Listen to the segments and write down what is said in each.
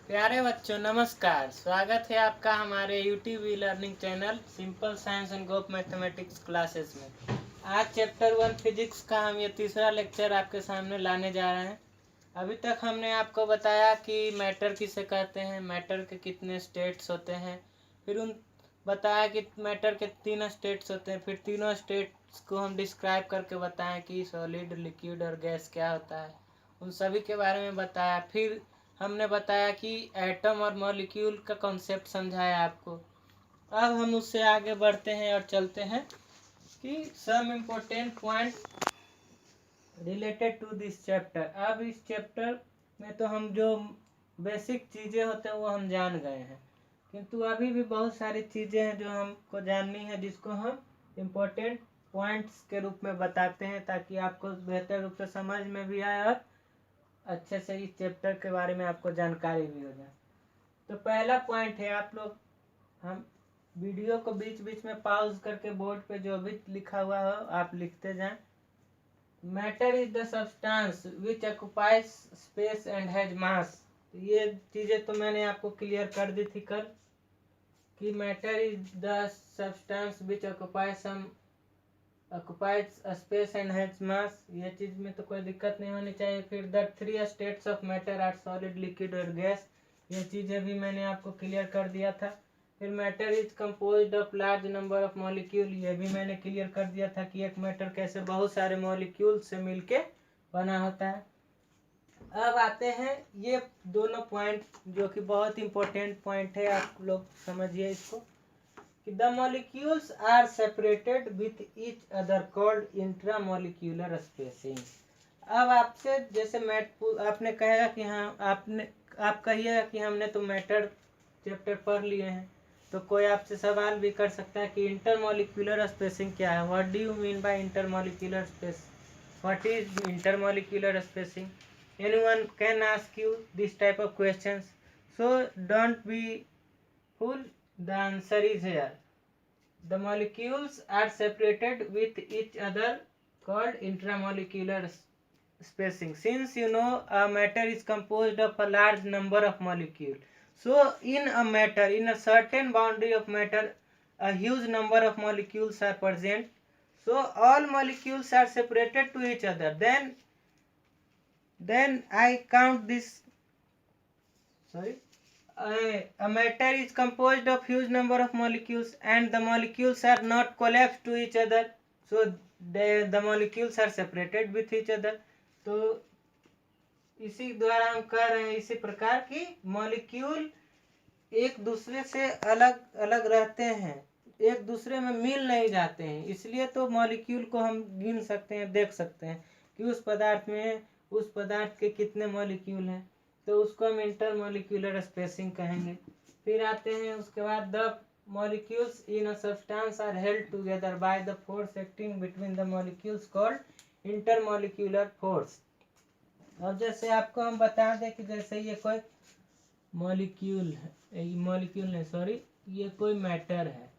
प्यारे बच्चों नमस्कार। स्वागत है आपका हमारे YouTube e learning channel simple science and group mathematics classes में। आज चैप्टर 1 फिजिक्स का हम ये तीसरा लेक्चर आपके सामने लाने जा रहे हैं। अभी तक हमने आपको बताया कि मैटर किसे कहते हैं, मैटर के कितने स्टेट्स होते हैं, फिर उन बताया कि मैटर के 3 स्टेट्स होते हैं, फिर तीनों स्टेट्स को हम डिस्क्राइब करके बताएं कि सॉलिड, लिक्विड और गैस क्या होता है, उन सभी के बारे में बताया। फिर हमने बताया कि एटम और मॉलिक्यूल का कॉन्सेप्ट समझाया आपको। अब हम उससे आगे बढ़ते हैं और चलते हैं कि some important point related to this chapter. अब इस चैप्टर में तो हम जो बेसिक चीज़ें होते हैं वो हम जान गए हैं, किंतु अभी भी बहुत सारी चीज़ें हैं जो हमको जाननी है, जिसको हम इम्पोर्टेंट पॉइंट्स के रूप में बताते हैं ताकि आपको बेहतर रूप से समझ में भी आए और अच्छे से इस चैप्टर के बारे में आपको जानकारी भी हो जाए। तो पहला पॉइंट है, आप लोग हम वीडियो को बीच बीच में पॉज करके बोर्ड पे जो भी लिखा हुआ हो आप लिखते जाएं। Matter is the substance which occupies space and has मास। ये चीज़ें तो मैंने आपको क्लियर कर दी थी कल कि matter is the substance which occupies space and has मास। ये चीज़ में तो कोई दिक्कत नहीं होनी चाहिए। फिर the 3 states of matter are solid, liquid और गैस। ये चीज़ें भी मैंने आपको क्लियर कर दिया था। फिर matter is composed of large number of molecule. ये भी मैंने क्लियर कर दिया था कि एक मैटर कैसे बहुत सारे मॉलिक्यूल से मिलके बना होता है। अब आते हैं ये दोनों पॉइंट जो कि बहुत इंपॉर्टेंट पॉइंट है, आप लोग समझिए इसको कि the molecules are separated with each other called intramolecular spacing. अब आपसे जैसे आपने कहेगा कि हाँ आप कहिएगा कि हमने तो मैटर चैप्टर पढ़ लिए हैं, तो कोई आपसे सवाल भी कर सकता है कि इंटरमॉलिक्यूलर स्पेसिंग क्या है। What do you mean by intermolecular space, what is intermolecular spacing? Anyone can ask you this type of questions, so don't be fool. The answer is here. The molecules are separated with each other called intramolecular spacing. Since you know a matter is composed of a large number of molecules, so in a matter, in a certain boundary of matter, a huge number of molecules are present. So all molecules are separated to each other. Then I count this. Sorry. A matter is composed of huge number of molecules and the molecules are not collapsed to each other, so the molecules are separated with each other. तो इसी द्वारा हम कह रहे हैं इसी प्रकार की मॉलिक्यूल एक दूसरे से अलग अलग रहते हैं, एक दूसरे में मिल नहीं जाते हैं। इसलिए तो मॉलिक्यूल को हम गिन सकते हैं, देख सकते हैं कि उस पदार्थ में उस पदार्थ के कितने मॉलिक्यूल हैं, तो उसको हम इंटरमॉलिक्यूलर स्पेसिंग कहेंगे। फिर आते हैं उसके बाद the molecules in a substance are held together by the force acting between the molecules called intermolecular force. अब जैसे आपको हम बता दें कि जैसे ये कोई मॉलिक्यूल है, मॉलिक्यूल नहीं सॉरी, ये कोई मैटर है,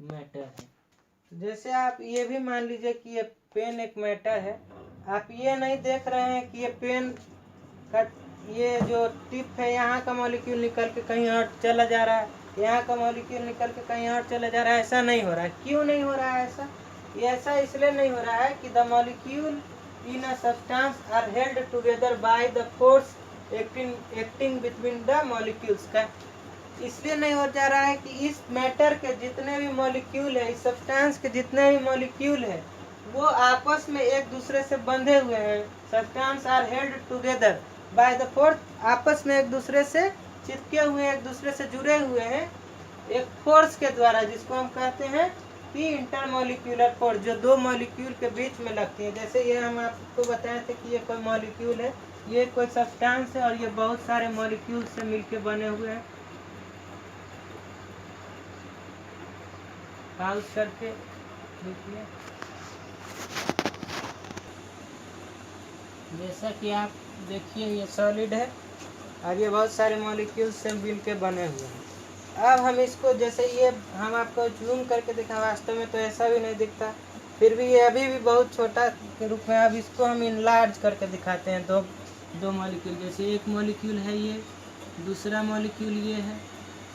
तो जैसे आप ये भी मान लीजिए कि ये पेन एक मैटर है। आप ये नहीं देख रहे हैं कि ये पेन का ये जो टिप है यहाँ का मॉलिक्यूल निकल के कहीं और चला जा रहा है, यहाँ का मॉलिक्यूल निकल के कहीं और चला जा रहा है। ऐसा नहीं हो रहा है। क्यों नहीं हो रहा है ऐसा? ये ऐसा इसलिए नहीं हो रहा है कि the molecule in a substance are held together by the force acting between the molecules का। इसलिए नहीं हो जा रहा है कि इस मैटर के जितने भी मॉलिक्यूल है, इस सब्सटेंस के जितने भी मॉलिक्यूल है, वो आपस में एक दूसरे से बंधे हुए हैं। Substance are held together by the force, आपस में एक दूसरे से चिपके हुए, एक दूसरे से जुड़े हुए हैं एक फोर्स के द्वारा, जिसको हम कहते हैं कि इंटरमॉलिक्यूलर फोर्स, जो दो मॉलिक्यूल के बीच में लगती है। जैसे ये हम आपको बताए थे कि ये कोई मॉलिक्यूल है, ये कोई सब्सटेंस है और ये बहुत सारे मॉलिक्यूल से मिलके बने हुए हैं। पॉज करके देखिए, जैसा कि आप देखिए ये सॉलिड है और ये बहुत सारे मॉलिक्यूल्स से मिल के बने हुए हैं। अब हम इसको जैसे ये हम आपको जूम करके दिखा, वास्तव में तो ऐसा भी नहीं दिखता, फिर भी ये अभी भी बहुत छोटा के रूप में। अब इसको हम इनलार्ज करके दिखाते हैं, तो दो मॉलिक्यूल, जैसे एक मॉलिक्यूल है ये, दूसरा मॉलिक्यूल ये है,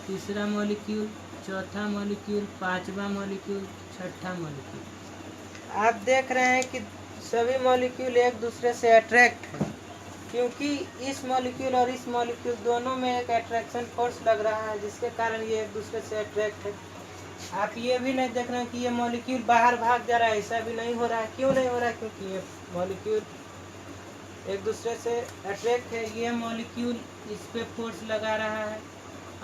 तीसरा मॉलिक्यूल, चौथा मॉलिक्यूल, पांचवा मॉलिक्यूल, छठा मॉलिक्यूल। आप देख रहे हैं कि सभी मॉलिक्यूल एक दूसरे से अट्रैक्ट है, क्योंकि इस मॉलिक्यूल और इस मॉलिक्यूल दोनों में एक अट्रैक्शन फोर्स लग रहा है, जिसके कारण ये एक दूसरे से अट्रैक्ट है। आप ये भी नहीं देख रहे हैं कि ये मॉलिक्यूल बाहर भाग जा रहा है, ऐसा भी नहीं हो रहा है। क्यों नहीं हो रहा है? क्योंकि ये मॉलिक्यूल एक दूसरे से अट्रैक्ट है। ये मॉलिक्यूल इस पे फोर्स लगा रहा है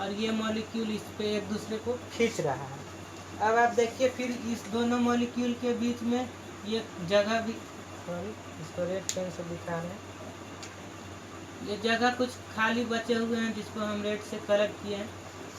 और ये मॉलिक्यूल इस पे एक दूसरे को खींच रहा है। अब आप देखिए फिर इस दोनों मॉलिक्यूल के बीच में ये जगह भी, सॉरी इसको रेड पेन से दिखा रहे हैं, ये जगह कुछ खाली बचे हुए हैं जिसको हम रेड से कलर किए हैं।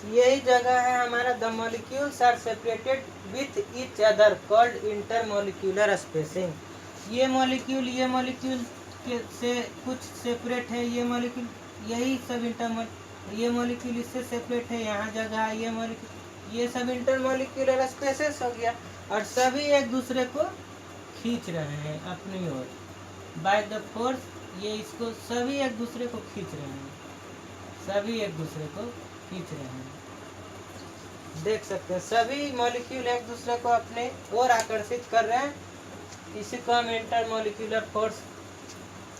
यही जगह है हमारा the molecules are separated with each other called intermolecular spacing. ये मॉलिक्यूल के से कुछ सेपरेट है, ये मॉलिक्यूल यही सब ये मॉलिक्यूल इससे सेपरेट है, यहाँ जगह है, ये मॉलिक्यूल, ये सब इंटरमॉलिक्यूलर स्पेसेस हो गया और सभी एक दूसरे को खींच रहे हैं अपनी ओर बाय द फोर्स। ये इसको सभी एक दूसरे को खींच रहे हैं, सभी एक दूसरे को खींच रहे हैं। देख सकते हैं सभी मॉलिक्यूल एक दूसरे को अपने ओर आकर्षित कर रहे हैं। इसी को हम इंटरमॉलिक्यूलर फोर्स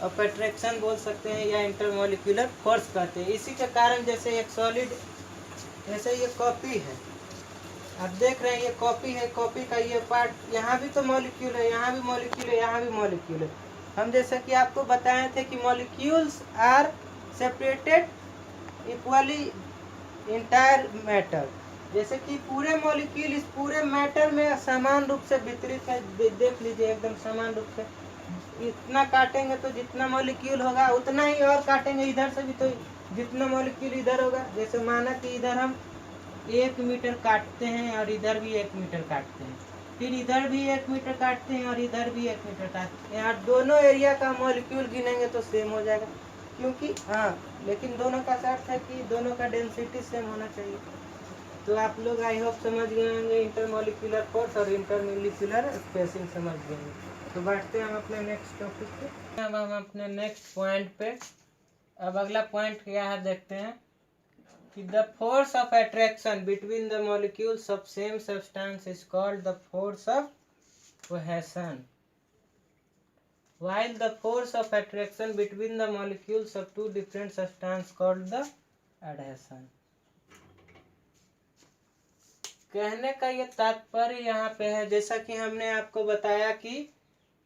ऑफ अट्रैक्शन बोल सकते हैं या इंटरमॉलिक्यूलर फोर्स कहते हैं। इसी के कारण जैसे एक सॉलिड, जैसे ये कॉपी है, आप देख रहे हैं ये कॉपी है, कॉपी का ये पार्ट, यहाँ भी तो मॉलिक्यूल है, यहाँ भी मॉलिक्यूल है, यहाँ भी मॉलिक्यूल है। हम जैसा कि आपको बताए थे कि molecules are separated equally entire matter, जैसे कि पूरे मॉलिक्यूल इस पूरे मैटर में समान रूप से वितरित है। देख लीजिए एकदम समान रूप से, इतना काटेंगे तो जितना मॉलिक्यूल होगा उतना ही और काटेंगे, इधर से भी तो जितना मॉलिक्यूल इधर होगा। जैसे माना कि इधर हम 1 मीटर काटते हैं और इधर भी 1 मीटर काटते हैं, फिर इधर भी 1 मीटर काटते हैं और इधर भी 1 मीटर काटते हैं, और दोनों एरिया का मॉलिक्यूल गिनेंगे तो सेम हो जाएगा, क्योंकि लेकिन दोनों का शर्त है कि दोनों का डेंसिटी सेम होना चाहिए। तो आप लोग आई होप समझ गए होंगे इंटरमॉलिक्यूलर फोर्स और इंटरमॉलिक्यूलर स्पेसिंग समझ गए। तो बढ़ते हैं हम अपने नेक्स्ट टॉपिक पे। अब हम अपने नेक्स्ट पॉइंट पे, अब अगला पॉइंट क्या है देखते हैं कि the force of attraction between the molecules of same substance is called the force of cohesion, while the force of attraction between the molecules of two different substances called the adhesion। कहने का ये तात्पर्य यहाँ पे है, जैसा कि हमने आपको बताया कि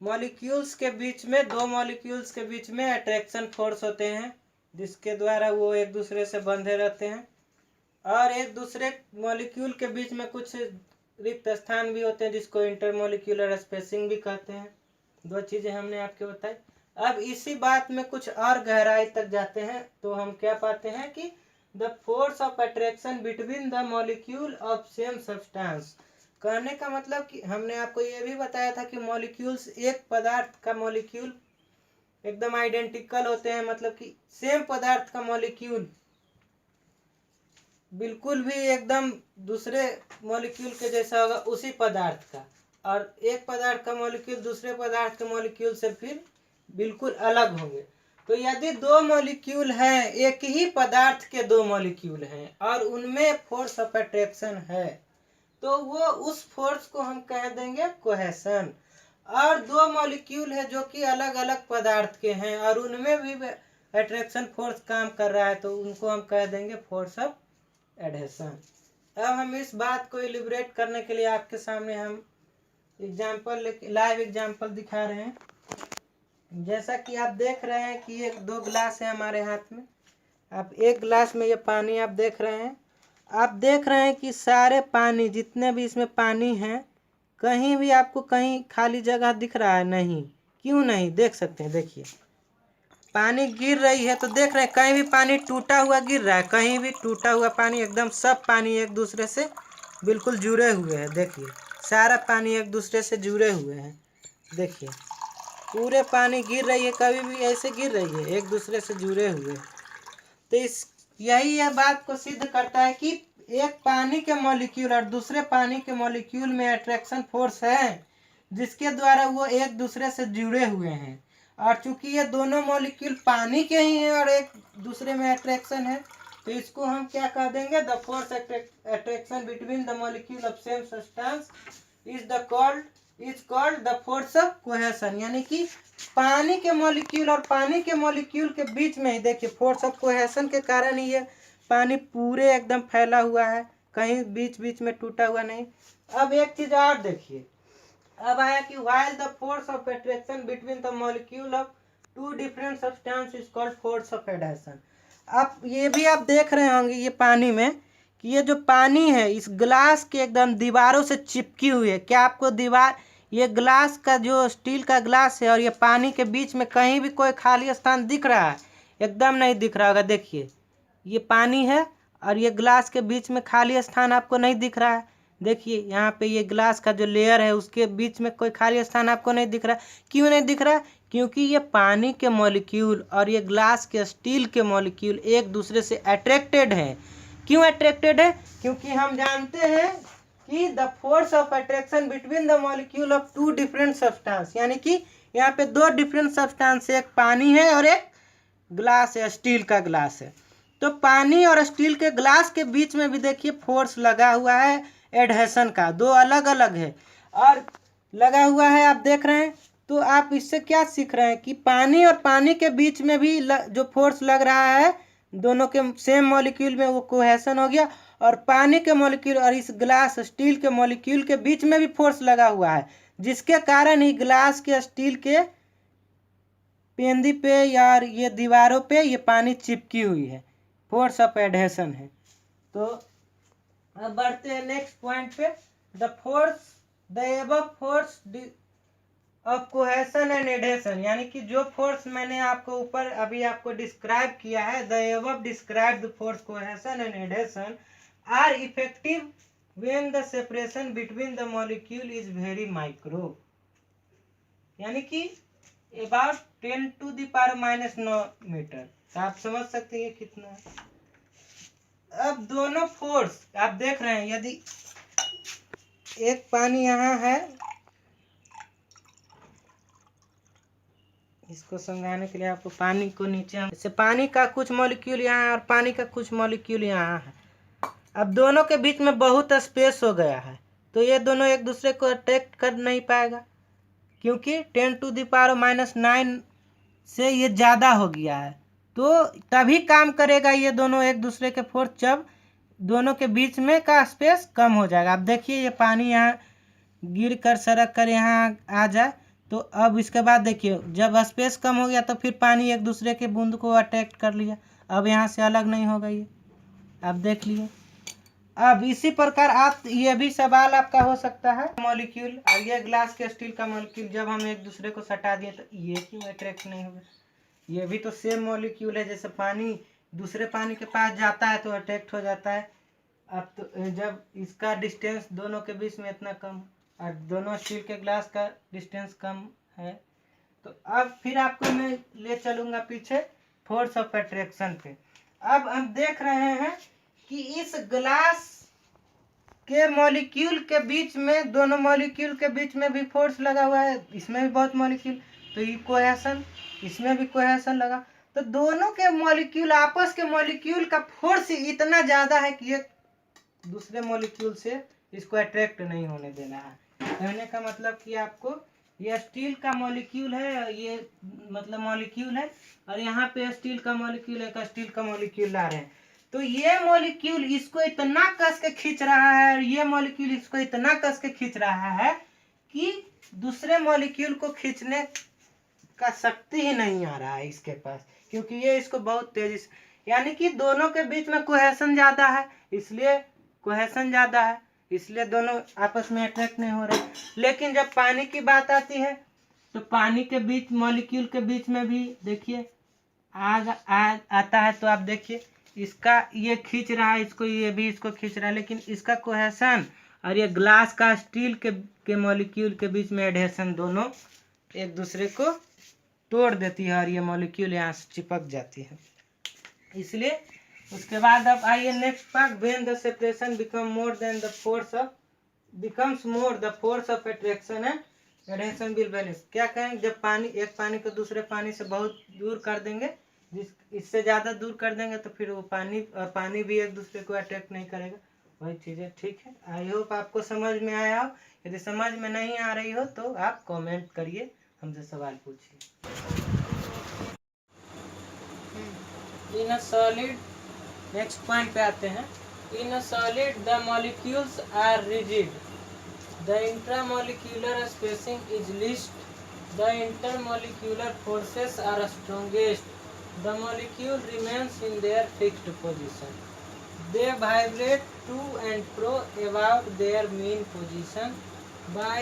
मॉलिक्यूल्स के बीच में, दो मॉलिक्यूल्स के बीच में अट्रैक्शन फोर्स होते हैं जिसके द्वारा वो एक दूसरे से बंधे रहते हैं, और एक दूसरे मॉलिक्यूल के बीच में कुछ रिक्त स्थान भी होते हैं जिसको इंटरमॉलिक्यूलर स्पेसिंग भी कहते हैं। दो चीजें हमने आपको बताई। अब इसी बात में कुछ और गहराई तक जाते हैं तो हम क्या पाते हैं कि the force of attraction between the molecule of same substance, कहने का मतलब कि हमने आपको ये भी बताया था कि मॉलिक्यूल्स, एक पदार्थ का मॉलिक्यूल एकदम आइडेंटिकल होते हैं, मतलब कि सेम पदार्थ का मॉलिक्यूल बिल्कुल भी एकदम दूसरे मॉलिक्यूल के जैसा होगा उसी पदार्थ का, और एक पदार्थ का मॉलिक्यूल दूसरे पदार्थ के मॉलिक्यूल से फिर बिल्कुल अलग होंगे। तो यदि दो मॉलिक्यूल हैं, एक ही पदार्थ के दो मॉलिक्यूल हैं और उनमें फोर्स ऑफ अट्रैक्शन है, तो वो उस फोर्स को हम कह देंगे कोहेशन। और दो मॉलिक्यूल है जो कि अलग अलग पदार्थ के हैं और उनमें भी अट्रैक्शन फोर्स काम कर रहा है, तो उनको हम कह देंगे फोर्स ऑफ एडहेशन। अब हम इस बात को इलिब्रेट करने के लिए आपके सामने हम एग्जाम्पल, लाइव एग्जाम्पल दिखा रहे हैं। जैसा कि आप देख रहे हैं कि ये 2 गिलास है हमारे हाथ में, आप एक गिलास में ये पानी आप देख रहे हैं, आप देख रहे हैं कि सारे पानी, जितने भी इसमें पानी है, कहीं भी आपको कहीं खाली जगह दिख रहा है? नहीं। क्यों नहीं? देख सकते हैं, देखिए पानी गिर रही है तो देख रहे हैं कहीं भी पानी टूटा हुआ गिर रहा है? कहीं भी टूटा हुआ पानी, एकदम सब पानी एक दूसरे से बिल्कुल जुड़े हुए हैं। देखिए सारा पानी एक दूसरे से जुड़े हुए हैं, देखिए पूरे पानी गिर रही है, कभी भी ऐसे गिर रही है, एक दूसरे से जुड़े हुए। तो यही यह बात को सिद्ध करता है कि एक पानी के मॉलिक्यूल और दूसरे पानी के मॉलिक्यूल में अट्रैक्शन फोर्स है जिसके द्वारा वो एक दूसरे से जुड़े हुए हैं, और चूंकि ये दोनों मॉलिक्यूल पानी के ही हैं और एक दूसरे में अट्रैक्शन है, तो इसको हम क्या कह देंगे, the force attraction between the molecule of same substance is called the force of cohesion. यानी कि पानी के मॉलिक्यूल और पानी के मॉलिक्यूल के बीच में ही देखिए फोर्स ऑफ कोहेशन के कारण ही ये पानी पूरे एकदम फैला हुआ है, कहीं बीच बीच में टूटा हुआ नहीं। अब एक चीज और देखिए, अब आया कि while the force of attraction between the molecule of two different substance is called force of adhesion। अब ये भी आप देख रहे होंगे ये पानी में कि ये जो पानी है इस ग्लास के एकदम दीवारों से चिपकी हुई है। क्या आपको दीवार, ये ग्लास का जो स्टील का ग्लास है और ये पानी के बीच में कहीं भी कोई खाली स्थान दिख रहा है? एकदम नहीं दिख रहा होगा। देखिए ये पानी है और ये ग्लास के बीच में खाली स्थान आपको नहीं दिख रहा है। देखिए यहाँ पे ये ग्लास का जो लेयर है उसके बीच में कोई खाली स्थान आपको नहीं दिख रहा। क्यों नहीं दिख रहा? क्योंकि ये पानी के मॉलिक्यूल और ये ग्लास के स्टील के मॉलिक्यूल एक दूसरे से अट्रैक्टेड हैं। क्यों अट्रैक्टेड है? क्योंकि हम जानते हैं कि the force of attraction between the molecule of two different substance, यानी कि यहाँ पे दो डिफरेंट सब्सटेंस है, एक पानी है और एक ग्लास है, स्टील का ग्लास है। तो पानी और स्टील के ग्लास के बीच में भी देखिए फोर्स लगा हुआ है एडहेशन का, दो अलग अलग है और लगा हुआ है, आप देख रहे हैं। तो आप इससे क्या सीख रहे हैं कि पानी और पानी के बीच में भी जो फोर्स लग रहा है दोनों के सेम मॉलिक्यूल में, वो कोहेशन हो गया। और पानी के मॉलिक्यूल और इस ग्लास स्टील के मॉलिक्यूल के बीच में भी फोर्स लगा हुआ है, जिसके कारण ही ग्लास के स्टील के पेंदी पे या ये दीवारों पे ये पानी चिपकी हुई है, फोर्स ऑफ एडहेशन है। तो अब बढ़ते हैं नेक्स्ट पॉइंट पे, the above force of cohesion and adhesion. यानी कि जो फोर्स मैंने आपको ऊपर अभी आपको डिस्क्राइब किया है, the above describe the force cohesion and adhesion are effective when the separation between the molecule is very micro. यानी कि अबाउट 10⁻⁻9 मीटर। तो आप समझ सकते हैं कितना है। अब दोनों फोर्स आप देख रहे हैं, यदि एक पानी यहाँ है, इसको समझाने के लिए आपको पानी को नीचे जैसे पानी का कुछ मॉलिक्यूल यहाँ है और पानी का कुछ मॉलिक्यूल यहाँ है। अब दोनों के बीच में बहुत स्पेस हो गया है, तो ये दोनों एक दूसरे को अट्रैक्ट कर नहीं पाएगा, क्योंकि 10⁻⁹ से ये ज़्यादा हो गया है। तो तभी काम करेगा ये दोनों एक दूसरे के फोर्स, जब दोनों के बीच में का स्पेस कम हो जाएगा। अब देखिए ये पानी यहाँ गिर कर सरक कर यहाँ आ जाए, तो अब इसके बाद देखिए जब स्पेस कम हो गया तो फिर पानी एक दूसरे के बूंद को अट्रैक्ट कर लिया, अब यहाँ से अलग नहीं होगा ये। अब देख लिए। अब इसी प्रकार आप ये भी सवाल आपका हो सकता है, मॉलिक्यूल और ये ग्लास के स्टील का मॉलिक्यूल जब हम एक दूसरे को सटा दिए तो ये क्यों अट्रैक्ट नहीं होगा? ये भी तो सेम मॉलिक्यूल है, जैसे पानी दूसरे पानी के पास जाता है तो अट्रैक्ट हो जाता है। अब तो जब इसका डिस्टेंस दोनों के बीच में इतना कम और दोनों स्टील के ग्लास का डिस्टेंस कम है, तो अब फिर आपको मैं ले चलूँगा पीछे फोर्स ऑफ अट्रैक्शन पे। अब हम देख रहे हैं कि इस ग्लास के मॉलिक्यूल के बीच में, दोनों मॉलिक्यूल के बीच में भी फोर्स लगा हुआ है, इसमें भी बहुत मॉलिक्यूल, तो ये कोहेशन, इसमें भी कोहेशन लगा। तो दोनों के मॉलिक्यूल, आपस के मॉलिक्यूल का फोर्स इतना ज़्यादा है कि ये दूसरे मॉलिक्यूल से इसको अट्रैक्ट नहीं होने देना है। कहने का मतलब कि आपको ये स्टील का मॉलिक्यूल है, ये मतलब मॉलिक्यूल है, और यहाँ पे स्टील का मॉलिक्यूल है, स्टील का मॉलिक्यूल ला रहे हैं, तो ये मॉलिक्यूल इसको इतना कस के खींच रहा है और ये मॉलिक्यूल इसको इतना कस के खींच रहा है कि दूसरे मॉलिक्यूल को खींचने का शक्ति ही नहीं आ रहा है इसके पास, क्योंकि ये इसको बहुत तेजी से, यानी कि दोनों के बीच में कोहेशन ज़्यादा है, इसलिए कोहेशन ज़्यादा है, इसलिए दोनों आपस में अट्रैक्ट नहीं हो रहे। लेकिन जब पानी की बात आती है तो पानी के बीच, मॉलिक्यूल के बीच में भी देखिए आग आता है, तो आप देखिए इसका ये खींच रहा है इसको, ये भी इसको खींच रहा है, लेकिन इसका कोहेशन और ये ग्लास का स्टील के मॉलिक्यूल के बीच में एडहेशन दोनों एक दूसरे को तोड़ देती है और ये मॉलिक्यूल यहाँ से चिपक जाती है। इसलिए उसके बाद अब आइए next part, when the separation become more than the force of, becomes more the force of attraction and adhesion will vanish. क्या कहेंगे, जब पानी एक पानी को दूसरे पानी से बहुत दूर कर देंगे, इससे ज़्यादा दूर कर देंगे तो फिर वो पानी भी एक दूसरे को अट्रैक्ट नहीं करेगा। वही चीज़ें, ठीक है। आई होप आपको समझ में आया हो। यदि समझ में नहीं आ रही हो तो आप कमेंट करिए, हमसे सवाल पूछिए। In a solid, next point पे आते हैं। In a solid the molecules are rigid, the intramolecular spacing is least, the intermolecular forces are strongest, the molecule remains in their fixed position, they vibrate to and fro about their mean position, by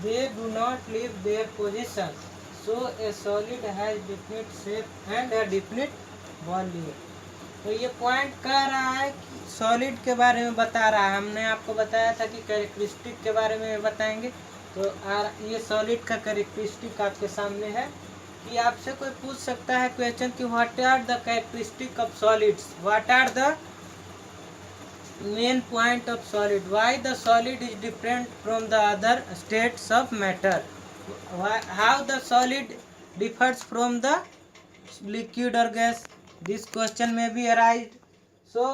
they do not leave their position, so a solid has definite shape and a definite volume। तो ये point कह रहा है कि solid के बारे में बता रहा है। हमने आपको बताया था कि कैरेक्टरिस्टिक के बारे में बताएंगे, तो ये सॉलिड का कैरेक्टरिस्टिक आपके सामने है कि आपसे कोई पूछ सकता है क्वेश्चन कि what are the characteristic of solids, what are the main point of solid, why the solid is different from the other states of matter, how the solid differs from the liquid or gas. This question may be arise. So,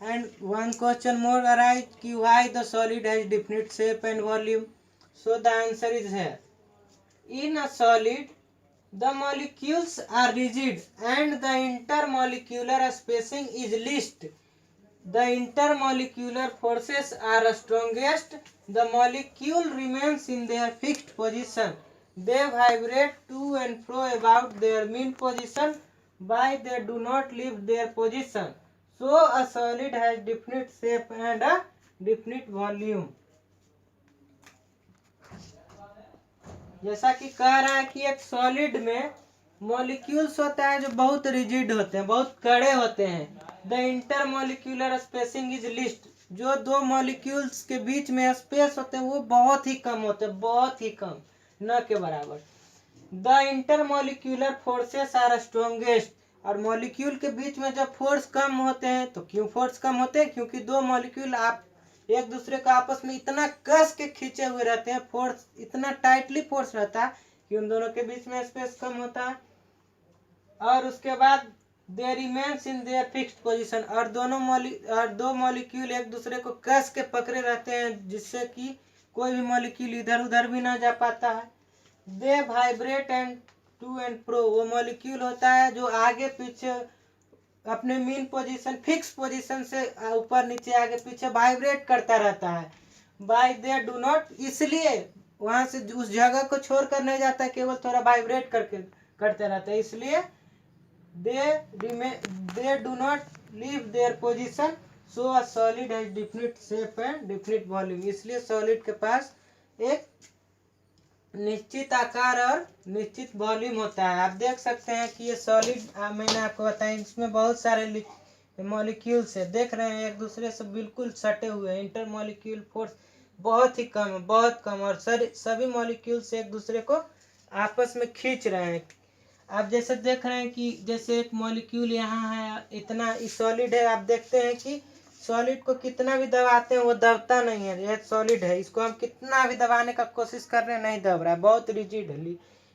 and one question more arise ki why the solid has definite shape and volume. So the answer is here. In a solid the molecules are rigid and the intermolecular spacing is least, the intermolecular forces are strongest, the molecule remains in their fixed position, they vibrate to and fro about their mean position, by they do not leave their position, so a solid has definite shape and a definite volume। जैसा कि कह रहा है कि एक solid में molecules होता है जो बहुत रिजिड होते हैं, बहुत कड़े होते हैं। The intermolecular spacing is list, जो दो मॉलिक्यूल्स के बीच में स्पेस होते हैं वो बहुत ही कम होते हैं, बहुत ही कम, न के बराबर। The intermolecular forces are strongest, और मॉलिक्यूल के बीच में जब फोर्स कम होते हैं, तो क्यों फोर्स कम होते हैं, क्योंकि दो मॉलिक्यूल आप एक दूसरे को आपस में इतना कस के खींचे हुए रहते हैं, फोर्स इतना टाइटली फोर्स रहता है कि उन दोनों के बीच में स्पेस कम होता है। और उसके बाद they remains in their fixed position, और दो मॉलिक्यूल एक दूसरे को कस के पकड़े रहते हैं, जिससे कि कोई भी मॉलिक्यूल इधर उधर भी ना जा पाता है। They vibrate end to end pro, वो मॉलिक्यूल होता है जो आगे पीछे अपने मीन पोजीशन, फिक्स पोजीशन से ऊपर नीचे आगे पीछे वाइब्रेट करता रहता है। बाय दे डू नॉट, इसलिए वहां से उस जगह को छोड़कर नहीं जाता, केवल थोड़ा वाइब्रेट करते रहता है, इसलिए they do not leave their position, so a solid has definite shape and definite volume। इसलिए सॉलिड के पास एक निश्चित आकार और निश्चित वॉल्यूम होता है। आप देख सकते हैं कि ये सॉलिड, मैंने आपको बताया, इसमें बहुत सारे मॉलिक्यूल्स है, देख रहे हैं एक दूसरे से बिल्कुल सटे हुए हैं। इंटरमॉलिक्यूल फोर्स बहुत ही कम है, बहुत कम, और सभी मॉलिक्यूल्स एक दूसरे को आपस में खींच रहे हैं। आप जैसे देख रहे हैं कि जैसे एक मॉलिक्यूल यहाँ है, इतना सॉलिड है, आप देखते हैं कि सॉलिड को कितना भी दबाते हैं वो दबता नहीं है। ये सॉलिड है, इसको हम कितना भी दबाने का कोशिश कर रहे हैं, नहीं दब रहा है, बहुत रिजिड है,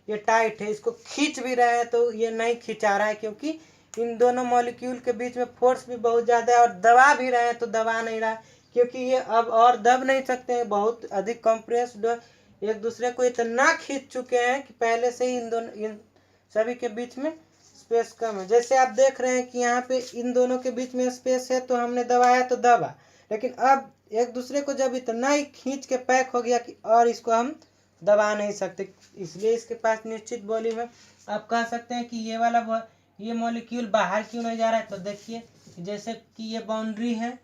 ये टाइट है। इसको खींच भी रहे हैं तो ये नहीं खिंचा रहा है, क्योंकि इन दोनों मॉलिक्यूल के बीच में फोर्स भी बहुत ज़्यादा है, और दबा भी रहे हैं तो दबा नहीं रहा है, क्योंकि ये अब और दब नहीं सकते हैं, बहुत अधिक कंप्रेस्ड, एक दूसरे को इतना खींच चुके हैं कि पहले से ही इन सभी के बीच में स्पेस कम है। जैसे आप देख रहे हैं कि यहाँ पे इन दोनों के बीच में स्पेस है, तो हमने दबाया तो दबा, लेकिन अब एक दूसरे को जब इतना ही खींच के पैक हो गया कि और इसको हम दबा नहीं सकते, इसलिए इसके पास निश्चित वॉल्यूम है। आप कह सकते हैं कि ये मॉलिक्यूल बाहर क्यों नहीं जा रहा है, तो देखिए जैसे कि ये बाउंड्री है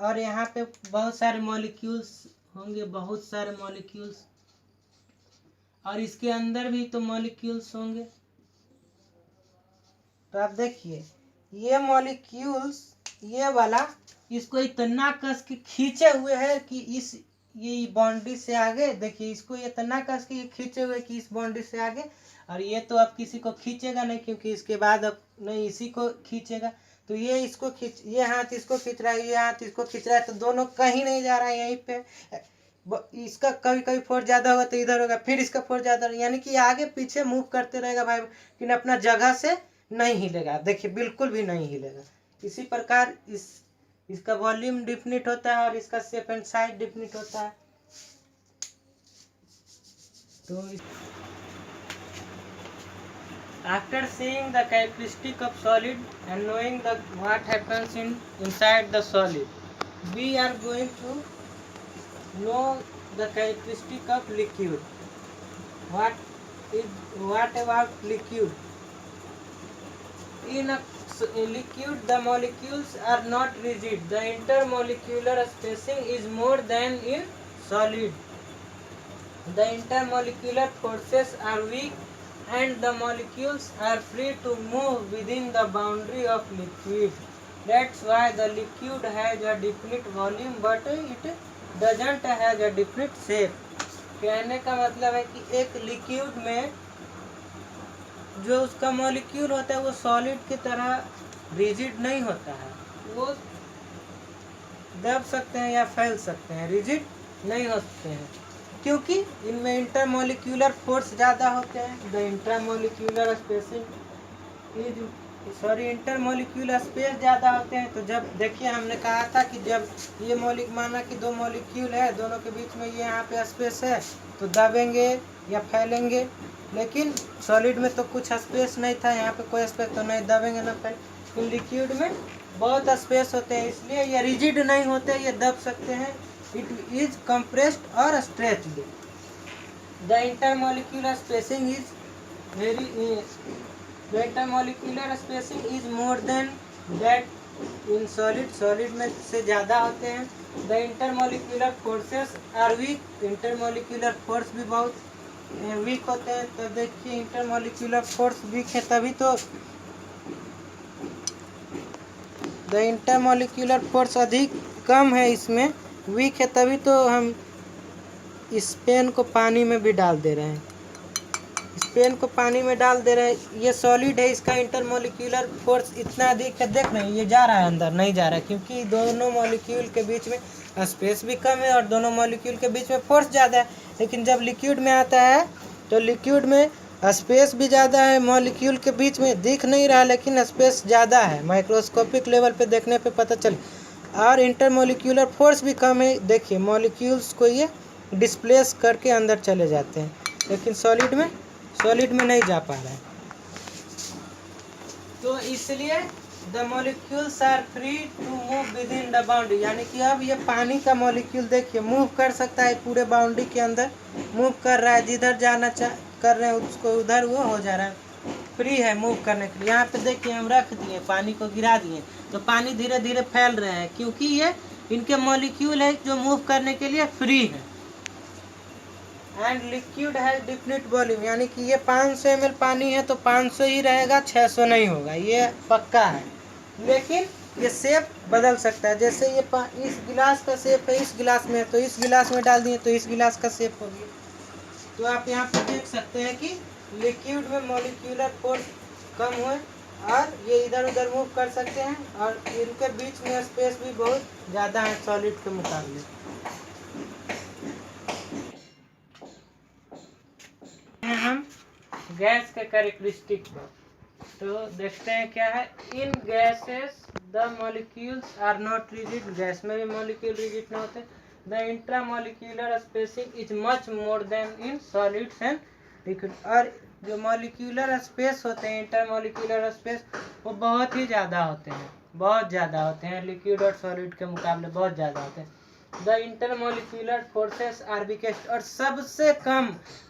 और यहाँ पे बहुत सारे मॉलिक्यूल्स होंगे, बहुत सारे मॉलिक्यूल्स, और इसके अंदर भी तो मॉलिक्यूल्स होंगे। तो आप देखिए ये मॉलिक्यूल्स, ये वाला इसको इतना कस के खींचे हुए है कि ये बाउंड्री से आगे, देखिए इसको इतना कस के खींचे हुए कि इस बाउंड्री से आगे, और ये तो अब किसी को खींचेगा नहीं, क्योंकि इसके बाद अब नहीं इसी को खींचेगा। तो ये इसको ये हाथ इसको खींच रहा है, ये हाथ इसको खींच रहा है, तो दोनों कहीं नहीं जा रहा है, यहीं पे इसका कभी कभी फोर्स ज़्यादा होगा तो इधर होगा, फिर इसका फोर्स ज़्यादा, यानी कि आगे पीछे मूव करते रहेगा भाई, लेकिन अपना जगह से नहीं हिलेगा। देखिए बिल्कुल भी नहीं हिलेगा। इसी प्रकार इसका वॉल्यूम डिफिनिट होता है और इसका शेप एंड साइज डिफिनिट होता है। तो after seeing the characteristic of solid and knowing the what happens inside the solid, we are going to know the characteristic of liquid. What about liquid? In a liquid, the molecules are not rigid. The intermolecular spacing is more than in solid. The intermolecular forces are weak and the molecules are free to move within the boundary of liquid. That's why the liquid has a definite volume but it doesn't have a definite shape. कहने का मतलब है कि एक liquid में जो उसका molecule होता है वो सॉलिड की तरह रिजिड नहीं होता है, वो दब सकते हैं या फैल सकते हैं, रिजिड नहीं हो सकते हैं, क्योंकि इनमें इंटरमोलिक्यूलर फोर्स ज़्यादा होते हैं। The intermolecular spacing intermolecular space ज़्यादा होते हैं। तो जब देखिए हमने कहा था कि जब ये माना कि दो मॉलिक्यूल है, दोनों के बीच में ये यहाँ पे स्पेस है, तो दबेंगे या फैलेंगे। लेकिन सॉलिड में तो कुछ स्पेस नहीं था, यहाँ पे कोई स्पेस, तो नहीं दबेंगे ना फैल। लिक्विड में बहुत स्पेस होते हैं, इसलिए ये रिजिड नहीं होते, ये दब सकते हैं। इट इज कंप्रेस्ड और stretched. The intermolecular spacing is very The intermolecular spacing is more than that in solid. Solid में से ज़्यादा होते हैं। The intermolecular forces are weak. Intermolecular force भी बहुत वीक होते हैं। तो देखिए इंटरमोलिक्यूलर फोर्स वीक है तभी तो द इंटरमोलिक्यूलर फोर्स अधिक कम है, इसमें वीक है, तभी तो हम इस पेन को पानी में भी डाल दे रहे हैं। इस पेन को पानी में डाल दे रहे हैं। ये सॉलिड है, इसका इंटरमोलिक्यूलर फोर्स इतना अधिक है, देख रहे हैं ये जा रहा है अंदर, नहीं जा रहा है, क्योंकि दोनों मॉलिक्यूल के बीच में स्पेस भी कम है और दोनों मॉलिक्यूल के बीच में फोर्स ज़्यादा है। लेकिन जब लिक्विड में आता है तो लिक्विड में स्पेस भी ज़्यादा है, मॉलिक्यूल के बीच में दिख नहीं रहा लेकिन स्पेस ज़्यादा है, माइक्रोस्कोपिक लेवल पे देखने पे पता चले। और इंटरमोलिक्यूलर फोर्स भी कम है। देखिए मॉलिक्यूल्स को ये डिस्प्लेस करके अंदर चले जाते हैं, लेकिन सॉलिड में नहीं जा पा रहा है। तो इसलिए the molecules are free to move within the boundary, यानी कि अब ये पानी का मॉलिक्यूल देखिए मूव कर सकता है, पूरे बाउंड्री के अंदर मूव कर रहा है, जिधर जाना कर रहे हैं उसको उधर वो हो जा रहा है, फ्री है मूव करने के लिए। यहाँ पे देखिए हम रख दिए, पानी को गिरा दिए, तो पानी धीरे धीरे फैल रहे हैं, क्योंकि ये इनके मॉलिक्यूल है जो मूव करने के लिए फ्री है। And liquid has definite volume, यानी कि ये 500 ml पानी है तो 500 ही रहेगा, 600 नहीं होगा, ये पक्का है। लेकिन ये शेप बदल सकता है, जैसे ये इस गिलास का शेप है इस गिलास में, तो इस गिलास में डाल दिए तो इस गिलास का शेप हो गया। तो आप यहाँ पे देख सकते हैं कि लिक्विड में मॉलिक्यूलर फोर्स कम हुए और ये इधर उधर मूव कर सकते हैं, और इनके बीच में स्पेस भी बहुत ज़्यादा है सॉलिड के मुकाबले। हम गैस के कैरेक्टरिस्टिक पर तो देखते हैं क्या है। In gases the molecules are not rigid, gas में भी मॉलिक्यूल रिजिड न होते। The intramolecular spacing is much more than in solids and liquid, और जो मॉलिक्यूलर स्पेस होते हैं इंटरमोलिक्यूलर स्पेस वो बहुत ही ज़्यादा होते हैं, बहुत ज़्यादा होते हैं, लिक्विड और सॉलिड के मुकाबले बहुत ज़्यादा होते हैं। The intermolecular forces are weakest, और सबसे कम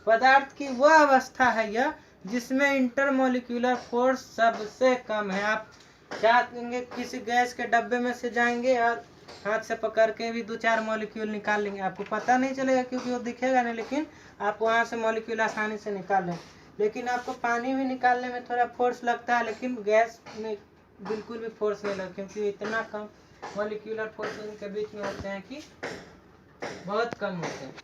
पदार्थ की वह अवस्था है यह जिसमें इंटरमोलिक्यूलर फोर्स सबसे कम है। आप चाहेंगे किसी गैस के डब्बे में से जाएंगे और हाथ से पकड़ के भी 2-4 मॉलिक्यूल निकाल लेंगे, आपको पता नहीं चलेगा क्योंकि वो दिखेगा नहीं, लेकिन आप वहाँ से मॉलिक्यूल आसानी से निकाल लें। लेकिन आपको पानी भी निकालने में थोड़ा फोर्स लगता है, लेकिन गैस में बिल्कुल भी फोर्स नहीं लगता, क्योंकि इतना कम मॉलिक्यूलर फोर्स उनके बीच में होते हैं कि बहुत कम होते हैं।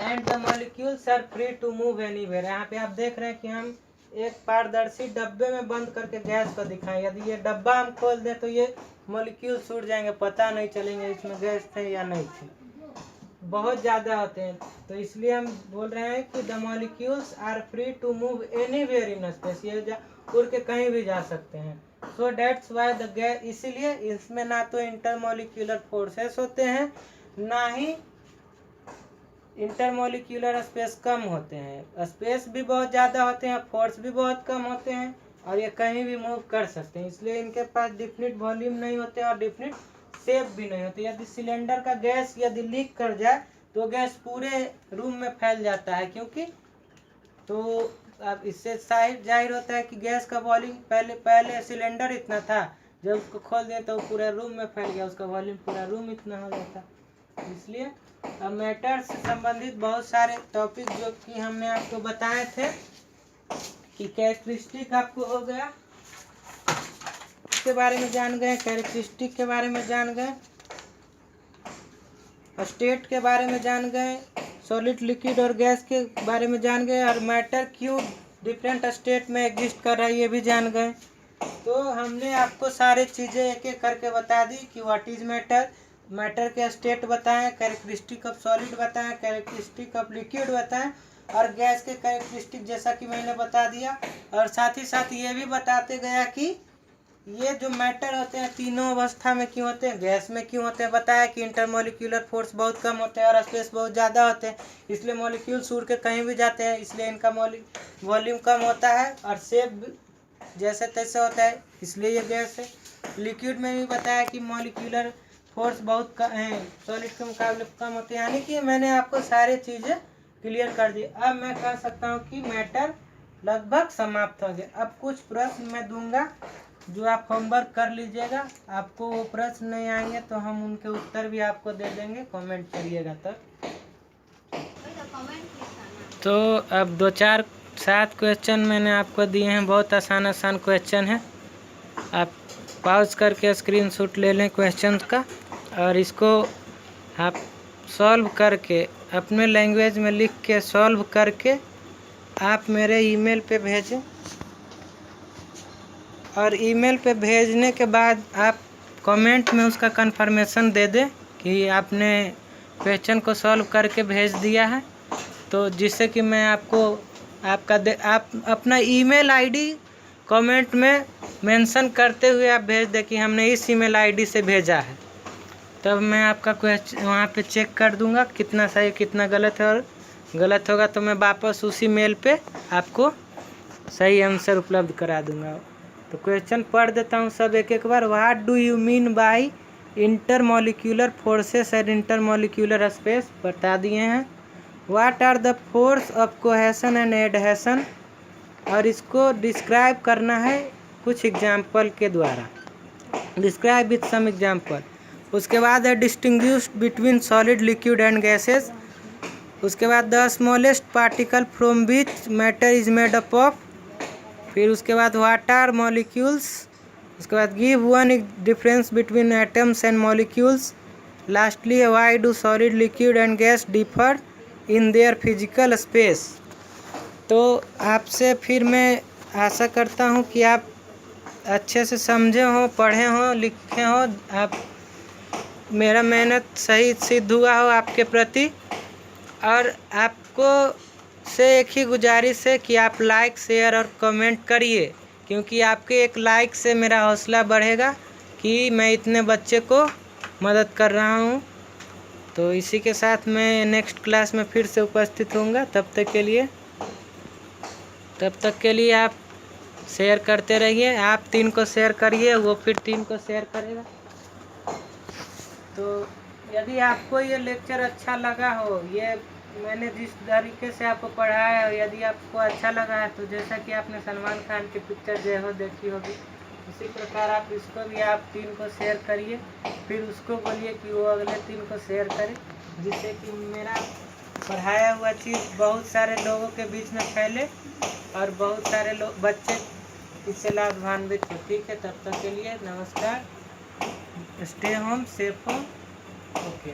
And the molecules are free to move anywhere, यहाँ पे आप देख रहे हैं कि हम एक पारदर्शी डब्बे में बंद करके गैस को दिखाएं, यदि ये डब्बा हम खोल दें तो ये मॉलिक्यूल छूट जाएंगे, पता नहीं चलेंगे इसमें गैस थे या नहीं थे। बहुत ज़्यादा होते हैं, तो इसलिए हम बोल रहे हैं कि the molecules are free to move anywhere in space, ये उड़ के कहीं भी जा सकते हैं। So that's why the gas, इसीलिए इसमें ना तो इंटरमॉलिक्यूलर फोर्सेस होते हैं, ना ही इंटरमॉलिक्यूलर स्पेस कम होते हैं। स्पेस भी बहुत ज़्यादा होते हैं, फोर्स भी बहुत कम होते हैं, और ये कहीं भी मूव कर सकते हैं। इसलिए इनके पास डिफिनिट वॉल्यूम नहीं होते और डिफिनिट शेप भी नहीं होती। यदि सिलेंडर का गैस यदि लीक कर जाए तो गैस पूरे रूम में फैल जाता है, क्योंकि तो अब इससे जाहिर होता है कि गैस का वॉल्यूम पहले सिलेंडर इतना था, जब उसको खोल दिया तो पूरा रूम में फैल गया, उसका वॉल्यूम पूरा रूम इतना हो जाता। इसलिए अब मैटर से संबंधित बहुत सारे टॉपिक जो कि हमने आपको बताए थे कि कैरेक्टरिस्टिक आपको हो गया, के बारे में जान गए, कैरेक्टरिस्टिक के बारे में जान गए, स्टेट के बारे में जान गए, सॉलिड लिक्विड और गैस के बारे में जान गए, और मैटर क्यों डिफरेंट स्टेट में एग्जिस्ट कर रहा है ये भी जान गए। तो हमने आपको सारी चीज़ें एक एक करके बता दी कि व्हाट इज मैटर, मैटर के स्टेट बताएं, कैरेक्टरिस्टिक ऑफ सॉलिड बताएं, कैरेक्टरिस्टिक ऑफ लिक्विड बताएं, और गैस के कैरेक्टरिस्टिक जैसा कि मैंने बता दिया। और साथ ही साथ ये भी बताते गया कि ये जो मैटर होते हैं तीनों अवस्था में क्यों होते हैं, गैस में क्यों होते हैं, बताया कि इंटरमॉलिक्यूलर फोर्स बहुत कम होते हैं और स्पेस बहुत ज़्यादा होते हैं, इसलिए मॉलिक्यूल्स उड़ के कहीं भी जाते हैं, इसलिए इनका वॉल्यूम कम होता है और शेप जैसे तैसे होता है, इसलिए ये गैस है। लिक्विड में भी बताया कि मॉलिक्यूलर फोर्स बहुत कम है, सॉलिड के मुकाबले कम होते हैं, यानी कि मैंने आपको सारी चीज़ें क्लियर कर दी। अब मैं कह सकता हूँ कि मैटर लगभग समाप्त हो गया। अब कुछ प्रश्न मैं दूंगा जो आप होमवर्क कर लीजिएगा, आपको वो प्रश्न नहीं आएंगे तो हम उनके उत्तर भी आपको दे देंगे, कमेंट करिएगा तब। तो अब 2-4-7 क्वेश्चन मैंने आपको दिए हैं, बहुत आसान क्वेश्चन है, आप पॉज करके स्क्रीनशॉट ले लें क्वेश्चन का, और इसको आप सॉल्व करके अपने लैंग्वेज में लिख के सॉल्व करके आप मेरे ईमेल पे भेजें, और ईमेल पे भेजने के बाद आप कमेंट में उसका कंफर्मेशन दे दें कि आपने क्वेश्चन को सॉल्व करके भेज दिया है, तो जिससे कि मैं आपको आप अपना ईमेल आईडी कमेंट में मेंशन करते हुए आप भेज दें कि हमने इस ईमेल आईडी से भेजा है, तब मैं आपका क्वेश्चन वहाँ पे चेक कर दूंगा कितना सही कितना गलत है, और गलत होगा तो मैं वापस उसी मेल पे आपको सही आंसर उपलब्ध करा दूंगा। तो क्वेश्चन पढ़ देता हूँ सब एक एक बार। What do you mean by intermolecular forces and intermolecular space, बता दिए हैं। What are the force of cohesion and adhesion, और इसको डिस्क्राइब करना है कुछ एग्जाम्पल के द्वारा, डिस्क्राइब विथ सम एग्जाम्पल। उसके बाद है distinguish between solid liquid and gases. उसके बाद the smallest particle from which matter is made up of. फिर उसके बाद व्हाट आर मॉलिक्यूल्स। उसके बाद give one difference between atoms and molecules. Lastly why do solid liquid and gas differ in their physical space. तो आपसे फिर मैं आशा करता हूँ कि आप अच्छे से समझे हों, पढ़े हों, लिखे हों, आप मेरा मेहनत सही सिद्ध हुआ हो आपके प्रति। और आपको से एक ही गुजारिश है कि आप लाइक शेयर और कमेंट करिए, क्योंकि आपके एक लाइक से मेरा हौसला बढ़ेगा कि मैं इतने बच्चे को मदद कर रहा हूँ। तो इसी के साथ मैं नेक्स्ट क्लास में फिर से उपस्थित होऊंगा। तब तक के लिए आप शेयर करते रहिए। आप 3 को शेयर करिए, वो फिर 3 को शेयर करेगा। तो यदि आपको ये लेक्चर अच्छा लगा हो, ये मैंने जिस तरीके से आपको पढ़ाया है, यदि आपको अच्छा लगा है, तो जैसा कि आपने सलमान खान की पिक्चर जय हो देखी होगी, उसी प्रकार आप इसको भी आप 3 को शेयर करिए। फिर उसको बोलिए कि वो अगले 3 को शेयर करे, जिससे कि मेरा पढ़ाया हुआ चीज़ बहुत सारे लोगों के बीच में फैले और बहुत सारे लोग बच्चे इससे लाभान्वित हो। ठीक है, तब तक के लिए नमस्कार। Stay home, safe home. Okay.